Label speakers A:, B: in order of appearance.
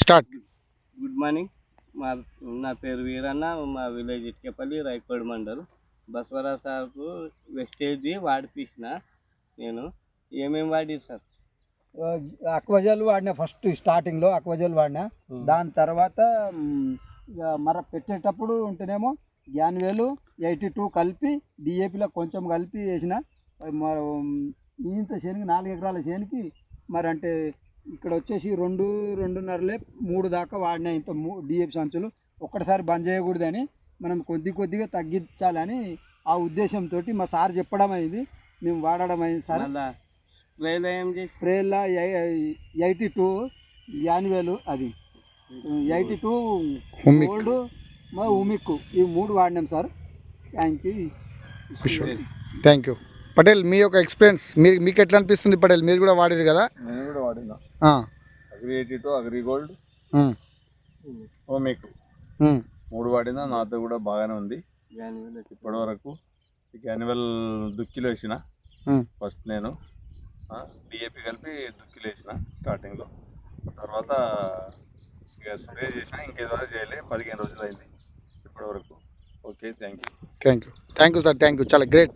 A: Start.
B: Good morning. మా నా పేరు వీరన్న. మా విలేజ్ ఇటుకపల్లి, రైకోడ్ మండల్. బసవరాజ్ సార్కు వెస్టేజ్ వాడిపించిన నేను. ఏమేమి వాడి సార్?
C: అక్వజల్ వాడినా, ఫస్ట్ స్టార్టింగ్లో అక్వజల్ వాడినా. దాని తర్వాత ఇక పెట్టేటప్పుడు ఉంటేనేమో గ్యాన్వేలు 82 కలిపి డిఏపిలో కొంచెం కలిపి వేసిన. ఇంత చేనికి 4 ఎకరాల చేనికి అంటే ఇక్కడ వచ్చేసి 2.5 3 దాకా వాడినా. ఇంత డిఏపి సంచులు ఒక్కటిసారి బంద్ చేయకూడదని, మనం కొద్దిగా తగ్గించాలని ఆ ఉద్దేశంతో మా సార్ చెప్పడం అయింది, మేము వాడడం అయింది సార్. స్ప్రేలా 82 యాన్యువల్, అది 82 గోల్డ్, ఉమిక్, ఈ 3 వాడినాం సార్.
A: Thank you. పటేల్, మీ యొక్క ఎక్స్పీరియన్స్ మీకు ఎట్లా అనిపిస్తుంది? పటేల్, మీరు కూడా వాడారు కదా?
D: నేను కూడా వాడినా. అగ్రి 82, అగ్రి గోల్డ్, ఓమిక్ 3 వాడినా. నాతో కూడా బాగానే ఉంది ఇప్పటి వరకు. యాన్యువల్ దుక్కిలో వేసిన ఫస్ట్ నేను. డిఏపి కలిపి దుక్కిలో వేసిన స్టార్టింగ్లో. తర్వాత ఇక స్ప్రే చేసిన, ఇంకేదో చేయలే. 15 రోజులు అయింది ఇప్పటి వరకు. Okay, thank you.
A: Thank you sir, thank you. చాలా గ్రేట్.